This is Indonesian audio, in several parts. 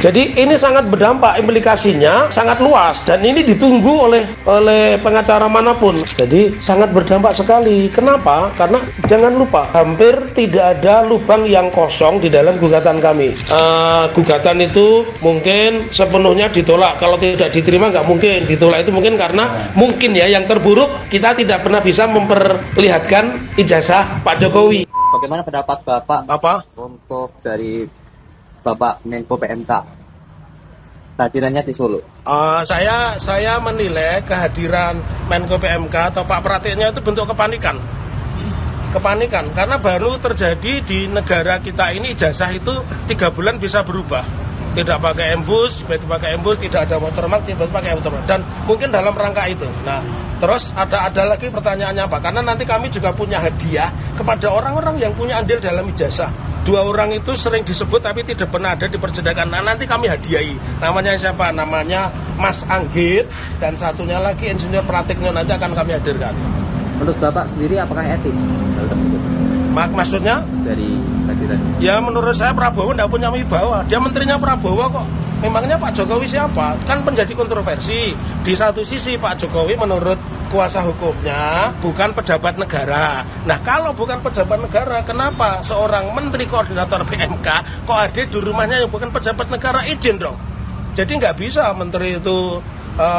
Jadi ini sangat berdampak, implikasinya sangat luas dan ini ditunggu oleh pengacara manapun. Jadi sangat berdampak sekali. Kenapa? Karena jangan lupa, hampir tidak ada lubang yang kosong di dalam gugatan kami. Gugatan itu mungkin sepenuhnya ditolak. Kalau tidak diterima nggak mungkin ditolak, itu mungkin karena mungkin ya yang terburuk kita tidak pernah bisa memperlihatkan ijazah Pak Jokowi. Bagaimana pendapat Bapak untuk dari Bapak Menko PMK kehadirannya di Solo? Saya menilai kehadiran Menko PMK atau Pak Pratikno itu bentuk kepanikan karena baru terjadi di negara kita ini ijazah itu 3 bulan bisa berubah, tidak pakai embus, tiba-tiba pakai embus, tidak ada watermark, tiba-tiba pakai watermark, dan mungkin dalam rangka itu. Nah, terus ada lagi pertanyaannya Pak, karena nanti kami juga punya hadiah kepada orang-orang yang punya andil dalam ijazah. 2 orang itu sering disebut tapi tidak pernah ada di persidangan. Nah, nanti kami hadiahi. Namanya siapa? Namanya Mas Anggit, dan satunya lagi Insinyur Pratikno, nanti akan kami hadirkan. Menurut Bapak sendiri apakah etis hal tersebut? Maksudnya? Dari kehadiran? Ya menurut saya Prabowo tidak punya wibawa. Dia menterinya Prabowo kok. Memangnya Pak Jokowi siapa? Kan menjadi kontroversi. Di satu sisi Pak Jokowi menurut kuasa hukumnya bukan pejabat negara. Nah, kalau bukan pejabat negara, kenapa seorang menteri koordinator PMK kok ada di rumahnya yang bukan pejabat negara? Izin dong. Jadi nggak bisa menteri itu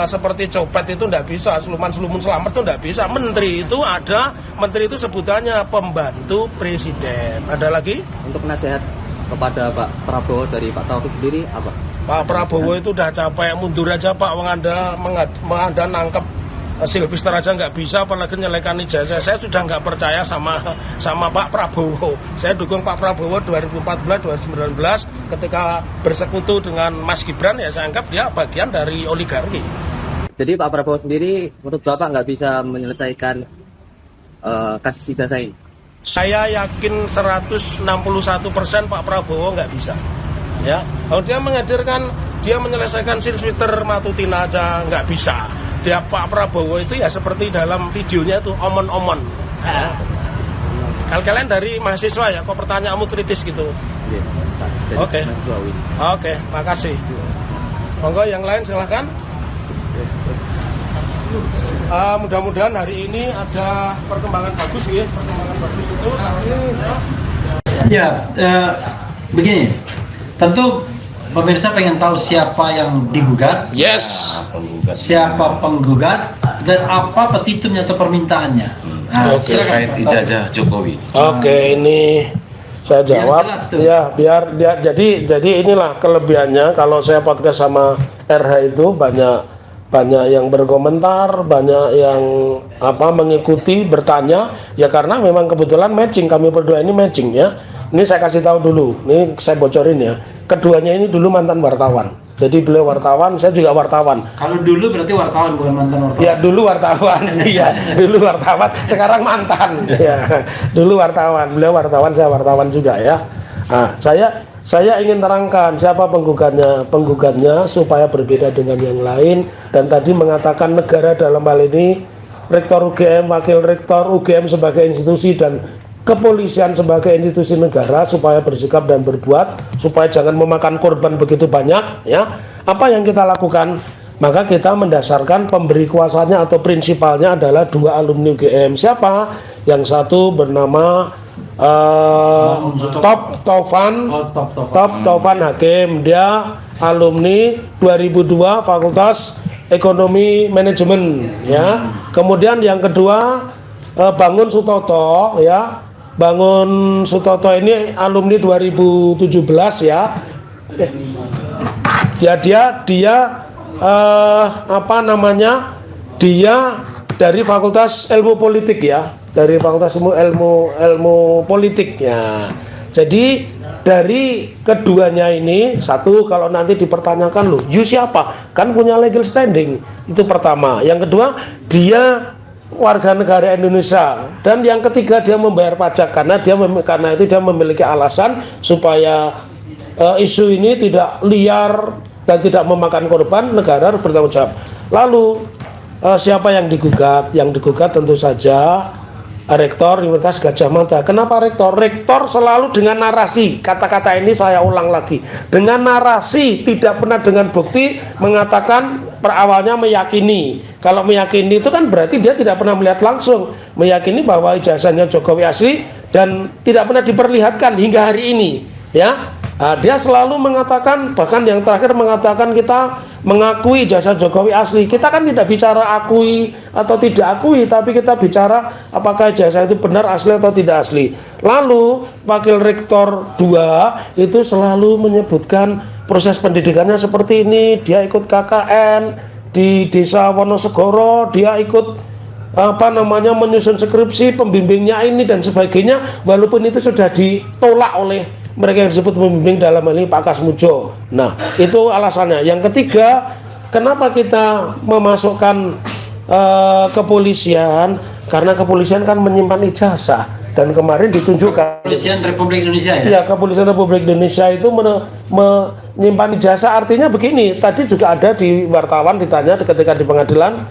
seperti copet, itu nggak bisa, seluman selamat itu nggak bisa. Menteri itu sebutannya pembantu presiden. Ada lagi? Untuk nasihat kepada Pak Prabowo dari Pak Taufik sendiri apa? Pak Prabowo itu udah capek, mundur aja Pak. Anda nangkep Silvister aja nggak bisa, apalagi nyelekan ijazah. Saya sudah nggak percaya sama Pak Prabowo. Saya dukung Pak Prabowo 2014-2019 ketika bersekutu dengan Mas Gibran, ya saya anggap dia bagian dari oligarki. Jadi Pak Prabowo sendiri menurut Bapak nggak bisa menyelesaikan kasus ijazah ini? Saya yakin 161% Pak Prabowo nggak bisa. Ya, kalau dia menyelesaikan Silvister Matutina aja nggak bisa. Dia Pak Prabowo itu ya seperti dalam videonya itu omon-omon. Ya. Kalian dari mahasiswa ya, kok pertanyaanmu kritis gitu. Oke, makasih. Monggo yang lain silahkan. Mudah-mudahan hari ini ada perkembangan bagus ya. Perkembangan bagus itu begini. Tentu pemirsa pengen tahu siapa yang digugat, yes, siapa penggugat, dan apa petitumnya atau permintaannya. Nah, terkait ijazah Jokowi. Ini saya jawab ya, biar dia, jadi inilah kelebihannya kalau saya podcast sama RH itu banyak yang berkomentar, banyak yang mengikuti, bertanya ya, karena memang kebetulan matching, kami berdua ini matching ya. Ini saya kasih tahu dulu, ini saya bocorin ya. Keduanya ini dulu mantan wartawan. Jadi beliau wartawan, saya juga wartawan. Kalau dulu berarti wartawan, bukan mantan wartawan. Ya dulu wartawan, iya dulu wartawan. Sekarang mantan. Ya dulu wartawan, beliau wartawan, saya wartawan juga ya. Nah, saya ingin terangkan siapa penggugatnya supaya berbeda dengan yang lain. Dan tadi mengatakan negara dalam hal ini Rektor UGM, Wakil Rektor UGM sebagai institusi, dan kepolisian sebagai institusi negara supaya bersikap dan berbuat supaya jangan memakan korban begitu banyak ya. Apa yang kita lakukan? Maka kita mendasarkan pemberi kuasanya atau prinsipalnya adalah 2 alumni UGM. Siapa? Yang satu bernama Top Taufan Hakim. Dia alumni 2002 Fakultas Ekonomi Manajemen ya. Kemudian yang kedua Bangun Sutoto ya. Bangun Sutoto ini alumni 2017 ya. Ya dia dia dari Fakultas Ilmu Politik ya, dari Fakultas Ilmu Politik ya. Jadi dari keduanya ini, satu kalau nanti dipertanyakan loh, you siapa? Kan punya legal standing. Itu pertama. Yang kedua, dia warga negara Indonesia, dan yang ketiga dia membayar pajak karena itu dia memiliki alasan supaya isu ini tidak liar dan tidak memakan korban, negara harus bertanggung jawab. Lalu siapa yang digugat? Yang digugat tentu saja Rektor Universitas Gadjah Mada. Kenapa rektor? Rektor selalu dengan narasi, kata-kata ini saya ulang lagi, dengan narasi, tidak pernah dengan bukti, mengatakan awalnya meyakini. Kalau meyakini itu kan berarti dia tidak pernah melihat langsung, meyakini bahwa ijazahnya Jokowi asli dan tidak pernah diperlihatkan hingga hari ini, ya. Dia selalu mengatakan, bahkan yang terakhir mengatakan kita mengakui jasa Jokowi asli. Kita kan tidak bicara akui atau tidak akui, tapi kita bicara apakah jasa itu benar asli atau tidak asli. Lalu Wakil Rektor 2 itu selalu menyebutkan proses pendidikannya seperti ini. Dia ikut KKN di Desa Wonosegoro, dia ikut menyusun skripsi, pembimbingnya ini dan sebagainya, walaupun itu sudah ditolak oleh mereka yang disebut pembimbing dalam hal ini Pak Kasmujo. Nah, itu alasannya. Yang ketiga, kenapa kita memasukkan kepolisian? Karena kepolisian kan menyimpan ijazah dan kemarin ditunjukkan. Kepolisian Republik Indonesia ya? Ya, Kepolisian Republik Indonesia itu menyimpan ijazah. Artinya begini, tadi juga ada di wartawan ditanya ketika di pengadilan,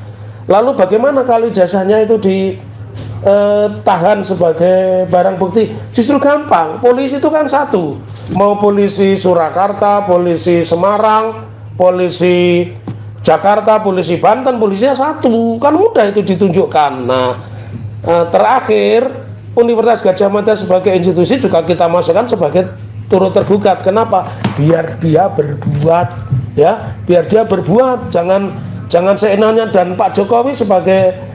lalu bagaimana kalau ijazahnya itu tahan sebagai barang bukti? Justru gampang, polisi itu kan satu, mau polisi Surakarta, polisi Semarang, polisi Jakarta, polisi Banten, polisinya satu, kan mudah itu ditunjukkan. Nah, terakhir Universitas Gadjah Mada sebagai institusi juga kita masukkan sebagai turut tergugat. Kenapa? Biar dia berbuat, ya, biar dia berbuat, jangan seenaknya. Dan Pak Jokowi sebagai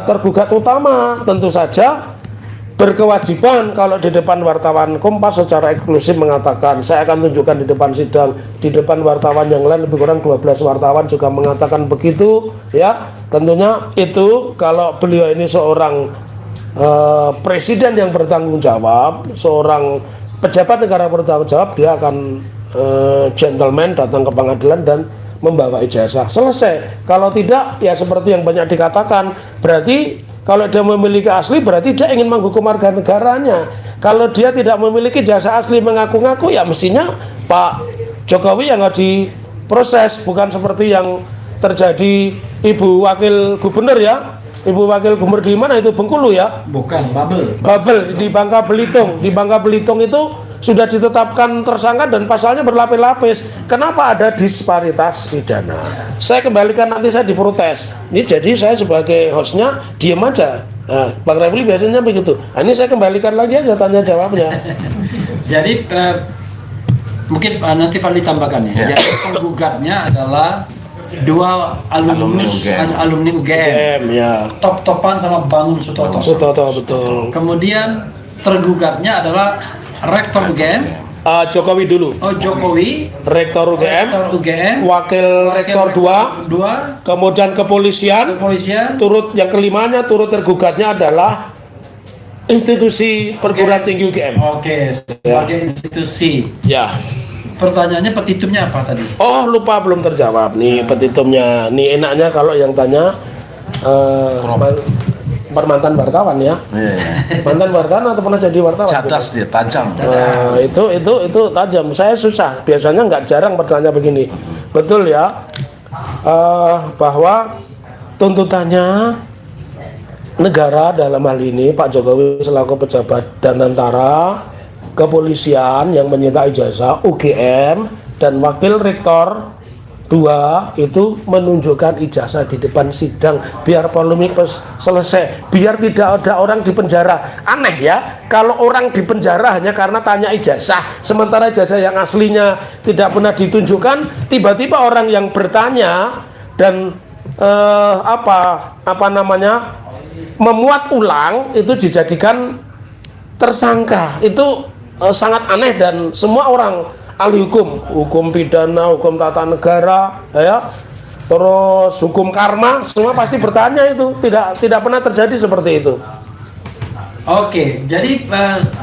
tergugat utama tentu saja berkewajiban kalau di depan wartawan Kompas secara eksklusif mengatakan, saya akan tunjukkan di depan sidang, di depan wartawan yang lain lebih kurang 12 wartawan juga mengatakan begitu, ya. Tentunya itu kalau beliau ini seorang presiden yang bertanggung jawab, seorang pejabat negara bertanggung jawab, dia akan gentleman datang ke pengadilan dan membawa ijazah, selesai. Kalau tidak, ya seperti yang banyak dikatakan, berarti kalau dia memiliki asli berarti dia ingin menghukum warga negaranya. Kalau dia tidak memiliki jasa asli mengaku-ngaku, ya mestinya Pak Jokowi yang harus diproses, bukan seperti yang terjadi Ibu Wakil Gubernur, ya. Ibu Wakil Gubernur di mana itu? Bengkulu, ya? Bukan, Babel. Babel di Bangka Belitung. Di Bangka Belitung itu sudah ditetapkan tersangka dan pasalnya berlapis-lapis. Kenapa ada disparitas pidana? Saya kembalikan, nanti saya diprotes. Ini jadi saya sebagai hostnya diem aja. Nah, Bang Refli biasanya begitu. Nah, ini saya kembalikan lagi aja tanya jawabnya. Jadi mungkin nanti Fadli tambahkan ya. Jadi penggugatnya adalah dua alumni UGM, ya. Top-topan sama Bangun Sutoto. Betul. Kemudian tergugatnya adalah Rektor UGM. Jokowi dulu. Oh, Jokowi. Rektor UGM. Wakil Rektor 2. Kemudian kepolisian. Turut yang kelimanya, turut tergugatnya adalah institusi perguruan tinggi UGM. Oke, sebagai institusi. Ya. Pertanyaannya petitumnya apa tadi? Oh, lupa, belum terjawab nih petitumnya. Nih enaknya kalau yang tanya mantan wartawan, ya. Mantan wartawan atau pernah jadi wartawan? Cerdas dia, tajam. Itu tajam. Saya susah. Biasanya nggak jarang bertanya begini. Betul, ya. Bahwa tuntutannya negara dalam hal ini Pak Jokowi selaku pejabat dan antara kepolisian yang menyita ijazah UGM dan Wakil Rektor 2 itu menunjukkan ijazah di depan sidang biar polemik selesai, biar tidak ada orang di penjara. Aneh, ya, kalau orang di penjara hanya karena tanya ijazah, sementara ijazah yang aslinya tidak pernah ditunjukkan, tiba-tiba orang yang bertanya dan memuat ulang itu dijadikan tersangka. Itu sangat aneh dan semua orang ahli hukum pidana, hukum tata negara, ya, terus hukum karma, semua pasti bertanya itu. Tidak pernah terjadi seperti itu. Oke, jadi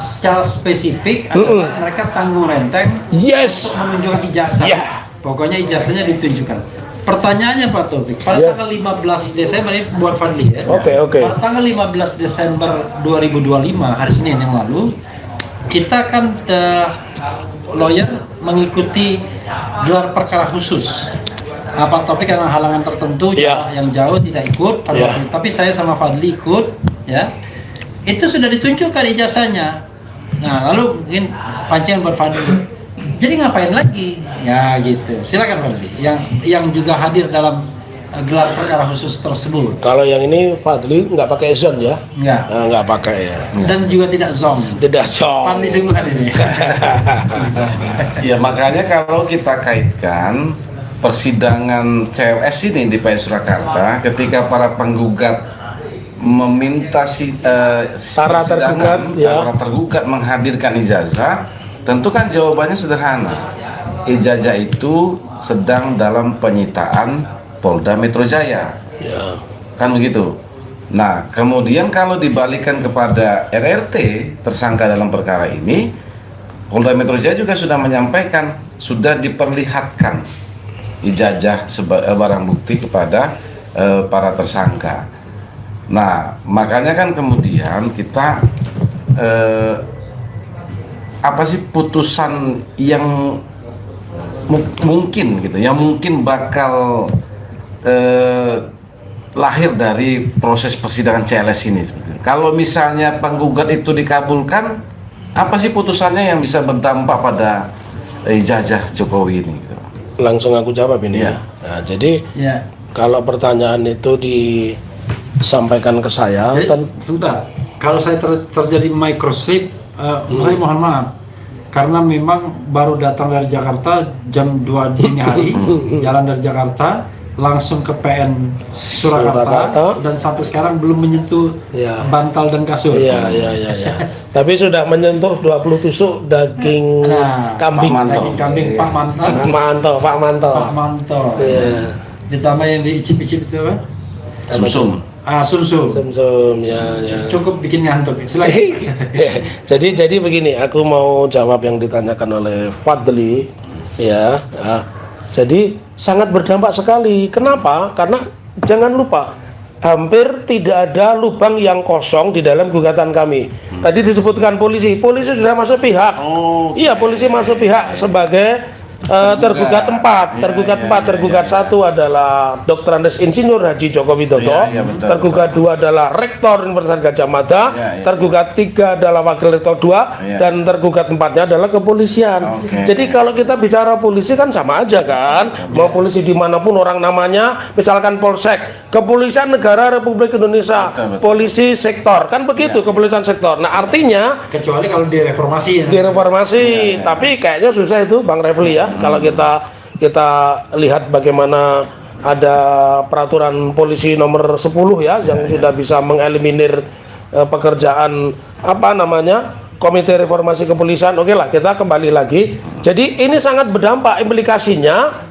secara spesifik adalah mereka tanggung renteng untuk menunjukkan ijazah. Pokoknya ijazahnya ditunjukkan. Pertanyaannya Pak Taufik, pada tanggal 15 Desember ini buat Fadli, ya. Oke. Pada tanggal 15 Desember 2025, hari Senin yang lalu, kita kan lawyer mengikuti gelar perkara khusus. Pak Taufik karena halangan tertentu yang jauh tidak ikut, tapi saya sama Fadli ikut, ya. itu sudah ditunjukkan ijazahnya. Nah, lalu mungkin pancingan buat Fadli. Jadi ngapain lagi? Ya gitu. Silakan Fadli. Yang juga hadir dalam gelar perkara khusus tersebut. Kalau yang ini Fadli nggak pakai zone ya? Enggak. Nggak pakai ya. Dan juga tidak zong. Tidak zone. Fadli sungguhan ini. Ya makanya kalau kita kaitkan persidangan CLS ini di PN Surakarta, ketika para penggugat meminta para tergugat, ya. para tergugat menghadirkan ijazah, tentu kan jawabannya sederhana. Ijazah itu sedang dalam penyitaan Polda Metro Jaya, Ya. kan begitu. Nah, kemudian kalau dibalikan kepada RRT tersangka dalam perkara ini, Polda Metro Jaya juga sudah menyampaikan, sudah diperlihatkan ijazah barang bukti kepada para tersangka. Nah, makanya kan kemudian kita apa sih putusan yang mungkin gitu, yang mungkin bakal lahir dari proses persidangan CLS ini seperti itu. Kalau misalnya penggugat itu dikabulkan, apa sih putusannya yang bisa berdampak pada ijazah Jokowi ini gitu. Langsung aku jawab ini Ya. ya. Nah, jadi Ya. kalau pertanyaan itu disampaikan ke saya, Jadi kan sebentar. Kalau saya terjadi microslip, saya mohon maaf. Karena memang baru datang dari Jakarta jam 2 dini hari, jalan dari Jakarta langsung ke PN Surakarta dan sampai sekarang belum menyentuh Ya. bantal dan kasur. Iya. Tapi sudah menyentuh 20 tusuk daging Nah, kambing. daging kambing Pak Manto. Pak Manto. Pak Manto. Iya. Ditambah yang diicip-icip itu apa? Sumsum. Sumsum. Sum-sum, ya. Cukup bikin ngantuk. Silakan. jadi begini, aku mau jawab yang ditanyakan oleh Fadli, ya. Jadi sangat berdampak sekali. Kenapa? Karena jangan lupa, hampir tidak ada lubang yang kosong di dalam gugatan kami. Tadi disebutkan polisi sudah masuk pihak. Iya, polisi masuk pihak sebagai tergugat 4, tergugat 1 adalah Dr. Andes Insinyur Haji Joko Widodo, Betul, tergugat 2 adalah Rektor Universitas Gadjah Mada, tergugat 3 adalah Wakil Rektor 2, dan tergugat 4-nya adalah kepolisian. Jadi kalau kita bicara polisi kan sama aja kan, mau polisi dimanapun orang namanya, misalkan Polsek, Kepolisian Negara Republik Indonesia, polisi sektor, kan begitu kepolisian sektor. Nah artinya Kecuali kalau direformasi. tapi kayaknya susah itu Bang Refli ya. Kalau kita lihat bagaimana ada peraturan polisi nomor 10 ya yang sudah bisa mengeliminir pekerjaan Komite Reformasi Kepolisian. Oke lah, kita kembali lagi. Jadi ini sangat berdampak, implikasinya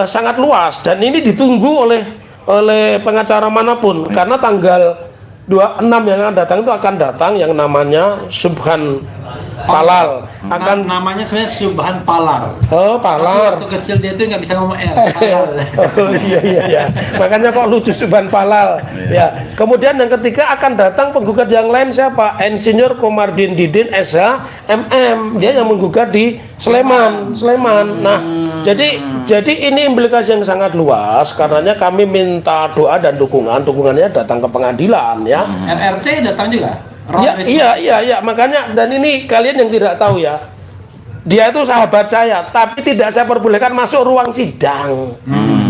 sangat luas dan ini ditunggu oleh pengacara manapun karena tanggal 26 yang akan datang yang namanya Subhan Palal akan namanya sebenarnya Subhan Palar. Oh, Palar. Waktu kecil dia tuh nggak bisa ngomong R. Oh iya. Makanya kok lucu Subhan Palal. Ya. Kemudian yang ketiga akan datang penggugat yang lain siapa? Insinyur Komardin Didin SH MM. Dia yang menggugat di Sleman. Nah, jadi ini implikasi yang sangat luas karenanya kami minta doa dan dukungannya datang ke pengadilan ya. RRT datang juga. Iya, makanya dan ini kalian yang tidak tahu ya. Dia itu sahabat saya, tapi tidak saya perbolehkan masuk ruang sidang.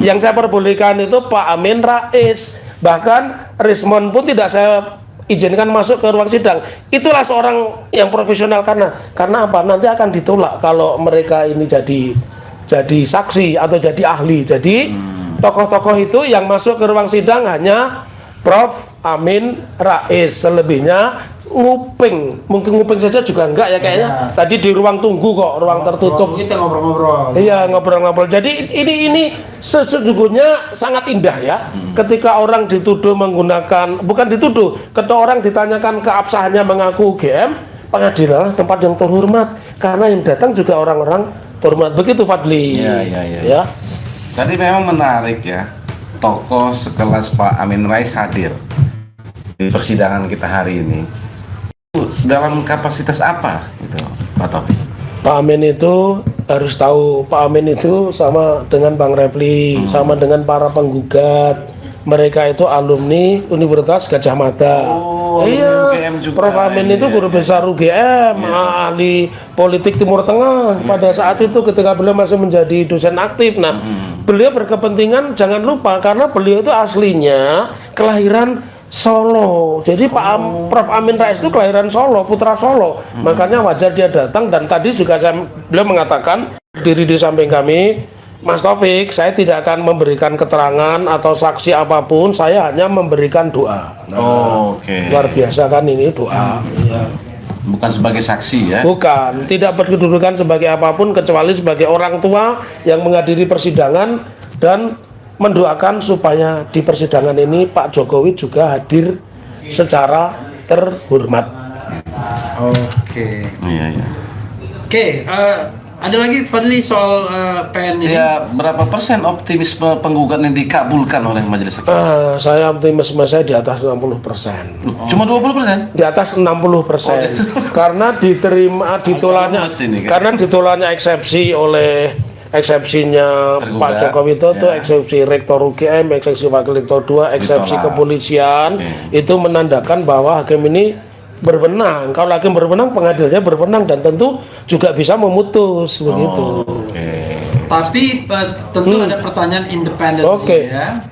Yang saya perbolehkan itu Pak Amin Rais. Bahkan Rismon pun tidak saya izinkan masuk ke ruang sidang. Itulah seorang yang profesional karena apa? Nanti akan ditolak kalau mereka ini jadi saksi atau jadi ahli. Jadi tokoh-tokoh itu yang masuk ke ruang sidang hanya Prof. Amin Rais, selebihnya nguping, mungkin nguping saja juga enggak ya kayaknya. Tadi di ruang tunggu kok, ruang tertutup. Kita ngobrol-ngobrol. Iya, ngobrol-ngobrol. Jadi ini sesungguhnya sangat indah ya. Ketika orang dituduh menggunakan, bukan dituduh, ketika orang ditanyakan keabsahannya mengaku UGM, pengadilan tempat yang terhormat karena yang datang juga orang-orang terhormat. Begitu Fadli. Iya. Tadi memang menarik ya. Tokoh sekelas Pak Amin Rais hadir di persidangan kita hari ini. Dalam kapasitas apa itu, Pak Taufik? Pak Amin itu harus tahu, Pak Amin itu sama dengan Bang Refli, sama dengan para penggugat. Mereka itu alumni Universitas Gadjah Mada. Oh, iya, UGM juga. Prof Amin itu guru besar UGM, ahli politik Timur Tengah pada saat itu ketika beliau masih menjadi dosen aktif. Nah, beliau berkepentingan, jangan lupa karena beliau itu aslinya kelahiran Solo. Jadi Prof Amin Rais itu kelahiran Solo, putra Solo. Makanya wajar dia datang, dan tadi juga beliau mengatakan berdiri di samping kami, Mas Taufik, saya tidak akan memberikan keterangan atau saksi apapun, saya hanya memberikan doa. Nah, luar biasa kan ini doa. Ya. Bukan sebagai saksi ya? Bukan, tidak berkedudukan sebagai apapun kecuali sebagai orang tua yang menghadiri persidangan dan mendoakan supaya di persidangan ini Pak Jokowi juga hadir secara terhormat. Oke. Iya. Oke, ada lagi Fadli soal PN ini? Ya, berapa persen optimisme penggugat yang dikabulkan oleh majelis hakim? Saya optimisme saya di atas 60%. Cuma 20%? Di atas 60%. Karena diterima ditolaknya karena ditolaknya eksepsi oleh eksepsinya Tergugat, Pak Joko Widodo, eksepsi Rektor UGM, eksepsi Wakil Rektor 2, eksepsi Ditolak. kepolisian, itu menandakan bahwa hakim ini berwenang. Kalau hakim berwenang, pengadilannya berwenang dan tentu juga bisa memutus begitu. Tapi tentu ada pertanyaan independen ya.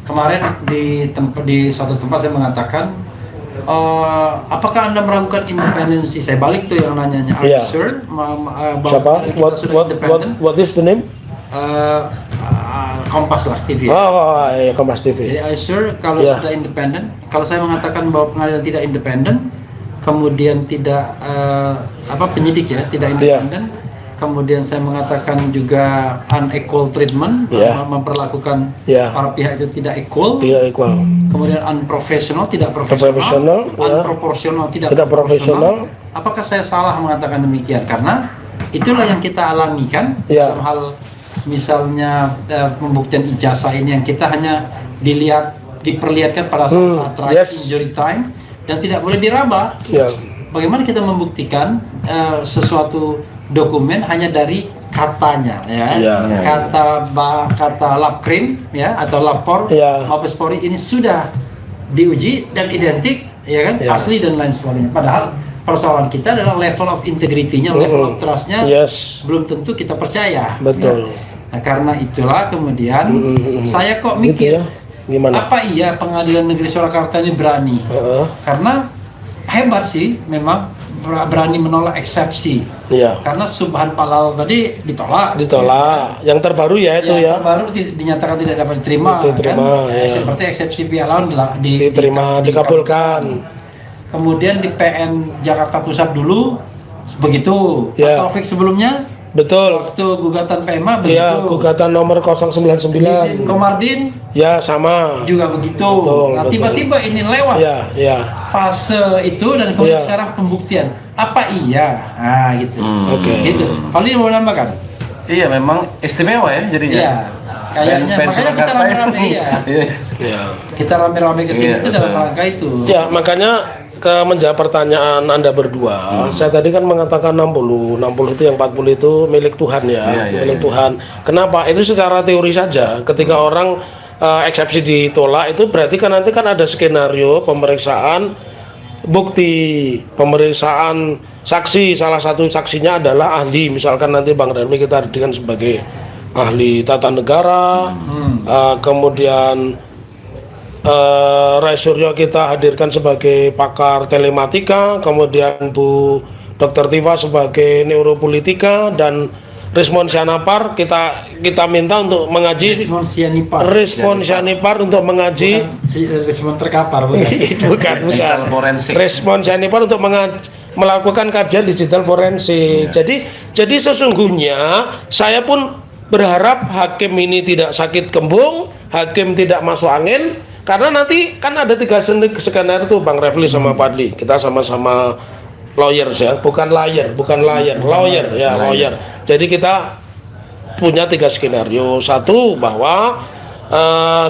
Kemarin di suatu tempat saya mengatakan, apakah Anda meragukan independensi? Saya balik tuh yang nanyanya. Are you sure? Siapa? What is the name? Kompas lah TV. Iya, Kompas TV. Jadi are you sure kalau sudah independen? Kalau saya mengatakan bahwa pengadilan tidak independen, kemudian tidak penyidik ya tidak independen, kemudian saya mengatakan juga unequal treatment, memperlakukan para pihak itu tidak equal, kemudian unprofessional, tidak profesional, unproporsional, tidak profesional. Apakah saya salah mengatakan demikian? Karena itulah yang kita alami kan dalam hal misalnya pembuktian ijazah ini yang kita hanya diperlihatkan pada saat terakhir injury time dan tidak boleh diraba. Bagaimana kita membuktikan sesuatu dokumen hanya dari katanya kata labkrim atau lapor Mabes Polri ini sudah diuji dan identik asli dan lain sebagainya. Padahal persoalan kita adalah level of integrity-nya, level of trust-nya belum tentu kita percaya. Betul. Nah, karena itulah kemudian saya kok mikir gimana? Apa iya pengadilan negeri Surakarta ini berani? Karena hebat sih, memang berani menolak eksepsi. Karena Subhan Palal tadi ditolak. Yang terbaru itu terbaru dinyatakan tidak dapat diterima. Seperti eksepsi pihak lawan diterima, dikabulkan. Kemudian di PN Jakarta Pusat dulu begitu. Pak Taufik sebelumnya. Betul. Waktu gugatan PMA begitu. Gugatan nomor 099. Komardin. Sama. Juga begitu. Betul, tiba-tiba ini lewat. Fase itu dan kemudian sekarang pembuktian. Apa iya? Nah, gitu. Gitu. Paling mau nambahkan? Iya, memang istimewa ya jadinya. Iya. Kayaknya makanya kita rame-rame Kita rame-rame ke sini itu dalam rangka itu. Makanya menjawab pertanyaan Anda berdua, saya tadi kan mengatakan 60 itu yang 40 itu milik Tuhan milik Tuhan. Kenapa? Itu secara teori saja. Ketika orang eksepsi ditolak itu berarti kan nanti kan ada skenario pemeriksaan bukti, pemeriksaan saksi. Salah satu saksinya adalah ahli, misalkan nanti Bang Darmi kita hadirkan sebagai ahli tata negara, kemudian Rai Suryo kita hadirkan sebagai pakar telematika, kemudian Bu Dr. Tifa sebagai neuropolitika, dan Rismon Sianipar kita minta untuk mengaji Rismon Sianipar untuk mengaji Rismon terkapar bukan Rismon Sianipar untuk melakukan kajian digital forensik. Jadi sesungguhnya saya pun berharap hakim ini tidak sakit kembung, hakim tidak masuk angin. Karena nanti kan ada 3 skenario tuh Bang Refli sama Fadli. Kita sama-sama lawyers bukan lawyer. Jadi kita punya 3 skenario. Satu, bahwa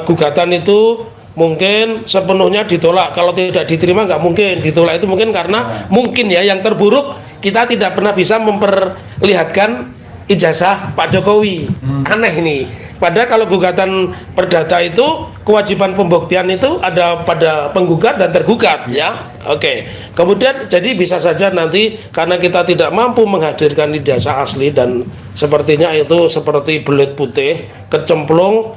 gugatan itu mungkin sepenuhnya ditolak. Kalau tidak diterima nggak mungkin. Ditolak itu mungkin karena mungkin yang terburuk kita tidak pernah bisa memperlihatkan ijazah Pak Jokowi. Aneh nih. Padahal kalau gugatan perdata itu kewajiban pembuktian itu ada pada penggugat dan tergugat, ya. Oke. Kemudian jadi bisa saja nanti karena kita tidak mampu menghadirkan ijazah asli dan sepertinya itu seperti belut putih kecemplung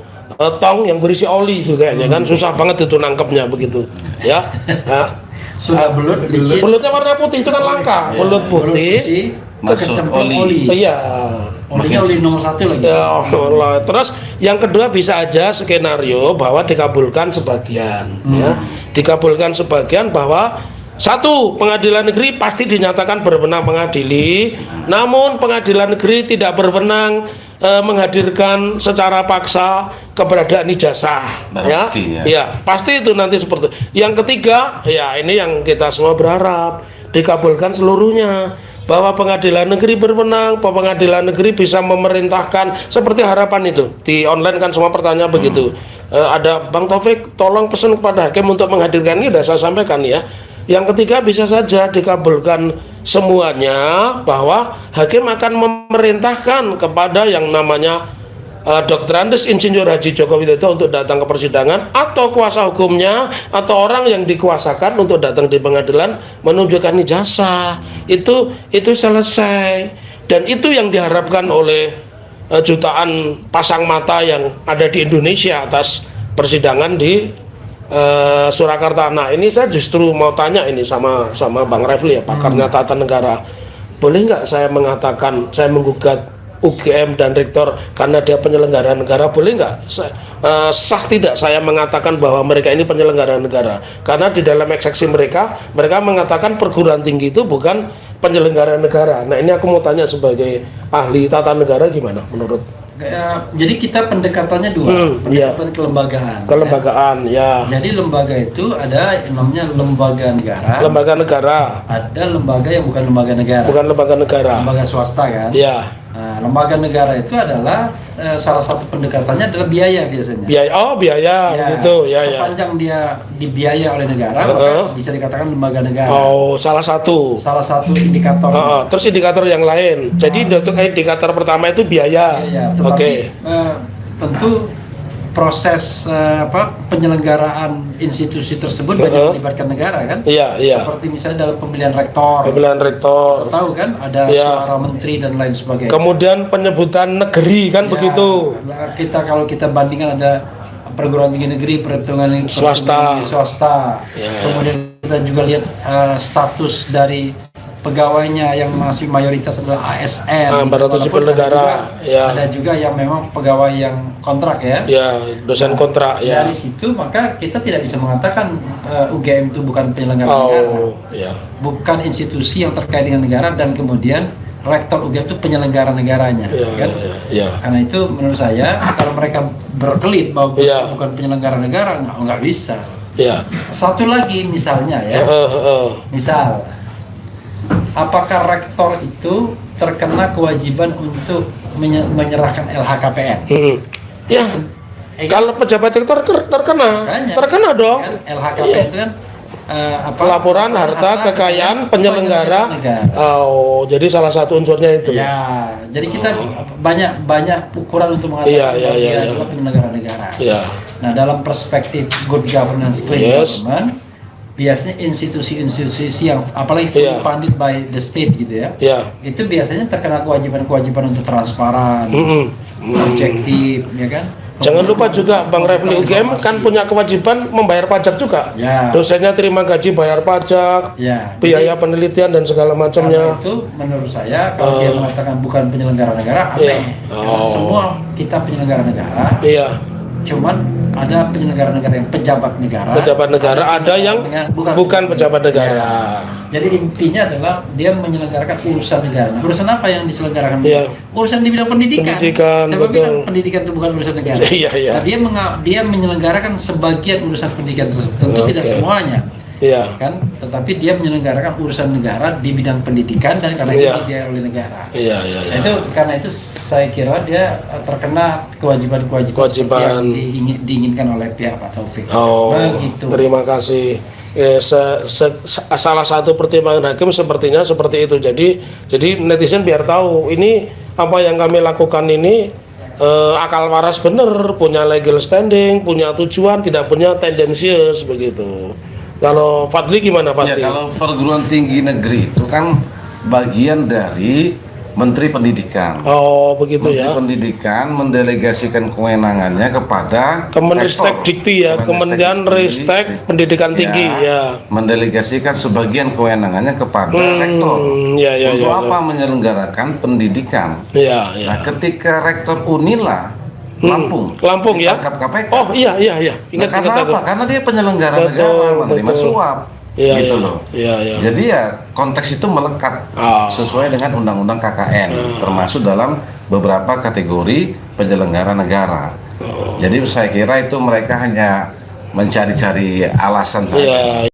tong yang berisi oli juga ya kan, susah banget itu nangkepnya begitu, ya. Nah, sudah belut, licin. belutnya warna putih itu kan langka, belut putih masuk kecemplung oli. iya. Olinya oli nomor 1 lagi. Ya Allah. Terus yang kedua bisa aja skenario bahwa dikabulkan sebagian, ya, dikabulkan sebagian bahwa satu, pengadilan negeri pasti dinyatakan berwenang mengadili, namun pengadilan negeri tidak berwenang menghadirkan secara paksa keberadaan ijazah, ya, ya, pasti itu nanti seperti. Yang ketiga, ya ini yang kita semua berharap dikabulkan seluruhnya. Bahwa pengadilan negeri berwenang, bahwa pengadilan negeri bisa memerintahkan seperti harapan itu di online kan semua pertanyaan begitu. Ada Bang Taufik, tolong pesan kepada hakim untuk menghadirkan ini, sudah saya sampaikan ya. Yang ketiga bisa saja dikabulkan semuanya bahwa hakim akan memerintahkan kepada yang namanya Dr. Andes Insinyur Haji Joko Widodo untuk datang ke persidangan atau kuasa hukumnya atau orang yang dikuasakan untuk datang di pengadilan menunjukkan ijazah. Itu selesai, dan itu yang diharapkan oleh jutaan pasang mata yang ada di Indonesia atas persidangan di Surakarta. Nah, ini saya justru mau tanya ini sama Bang Refli ya, pakarnya tata negara. Boleh nggak saya mengatakan saya menggugat UGM dan rektor karena dia penyelenggara negara, boleh nggak sah tidak saya mengatakan bahwa mereka ini penyelenggara negara? Karena di dalam eksepsi mereka mengatakan perguruan tinggi itu bukan penyelenggara negara. Nah, ini aku mau tanya sebagai ahli tata negara gimana menurut? Jadi kita pendekatannya dua, pendekatan kelembagaan. Ya. Jadi lembaga itu ada yang namanya lembaga negara. Lembaga negara. Ada lembaga yang bukan lembaga negara. Bukan lembaga negara. Lembaga swasta kan. Ya. Nah, lembaga negara itu adalah salah satu pendekatannya adalah biaya biasanya. Biaya gitu ya. Sepanjang dia dibiaya oleh negara, maka bisa dikatakan lembaga negara. Salah satu indikator. Terus indikator yang lain. Jadi untuk indikator pertama itu biaya. Oke. Tentu proses penyelenggaraan institusi tersebut banyak melibatkan negara kan? Iya. Seperti misalnya dalam pemilihan rektor. Kita tahu kan ada suara menteri dan lain sebagainya. Kemudian penyebutan negeri kan begitu. Kalau kita bandingkan ada perguruan tinggi negeri, perhitungan swasta. Kemudian kita juga lihat status dari pegawainya yang masih mayoritas adalah ASN, berarti sipil negara. Ada juga yang memang pegawai yang kontrak ya. Dosen kontrak ya. Dari situ maka kita tidak bisa mengatakan UGM itu bukan penyelenggara negara. Bukan institusi yang terkait dengan negara, dan kemudian rektor UGM itu penyelenggara negaranya, kan? Karena itu menurut saya kalau mereka berkelit bahwa bukan penyelenggara negara, nggak bisa. Satu lagi misalnya ya, misal apakah rektor itu terkena kewajiban untuk menyerahkan LHKPN? Kalau pejabat rektor terkena dong. Kan LHKPN itu kan laporan harta kekayaan penyelenggara. Jadi salah satu unsurnya itu. Jadi kita banyak ukuran untuk mengatakan bahwa dia adalah penyelenggara negara. Nah, dalam perspektif good governance, clean government, biasanya institusi-institusi yang apalagi funded by the state gitu ya, itu biasanya terkena kewajiban-kewajiban untuk transparan, objektif, ya kan. Jangan lupa juga Bang Refli, UGM kan punya kewajiban membayar pajak juga. Dosennya terima gaji, bayar pajak, biaya penelitian dan segala macamnya. Karena itu menurut saya kalau dia mengatakan bukan penyelenggara negara, aneh. Karena semua kita penyelenggara negara. Cuman ada penyelenggara negara yang pejabat negara, ada yang bukan pejabat negara. Jadi intinya adalah dia menyelenggarakan urusan negara. Nah, urusan apa yang diselenggarakan? Urusan di bidang pendidikan. Siapa bilang pendidikan itu bukan urusan negara? Nah, dia menyelenggarakan sebagian urusan pendidikan tersebut. Tentu tidak semuanya. Kan, tetapi dia menyelenggarakan urusan negara di bidang pendidikan, dan karena itu dia oleh negara. Itu karena itu saya kira dia terkena kewajiban yang diinginkan oleh pihak Pak Taufik. Begitu. Terima kasih. Salah satu pertimbangan hakim sepertinya seperti itu. Jadi netizen biar tahu ini apa yang kami lakukan ini akal waras bener, punya legal standing, punya tujuan, tidak punya tendensius begitu. Kalau Fadli gimana Ya, Fadli? kalau perguruan tinggi negeri itu kan bagian dari Menteri Pendidikan. Oh begitu Menteri ya. Pendidikan mendelegasikan kewenangannya kepada Kemenristek rektor. Dikti ya, Kementerian Ristek Pendidikan Tinggi ya. Mendelegasikan sebagian kewenangannya kepada rektor. Ya, ya, Untuk ya, apa? Menyelenggarakan pendidikan. Ya, ya. Nah, ketika rektor Unila Lampung ya. ditangkap KPK. Oh iya. Nah, Ingat karena ingat apa? Karena dia penyelenggara Betul, negara, menerima betul. suap. Iya, gitu iya. loh. Iya, iya. Jadi ya konteks itu melekat sesuai dengan Undang-Undang KKN, termasuk dalam beberapa kategori penyelenggara negara. Jadi saya kira itu mereka hanya mencari-cari alasan saja. Iya,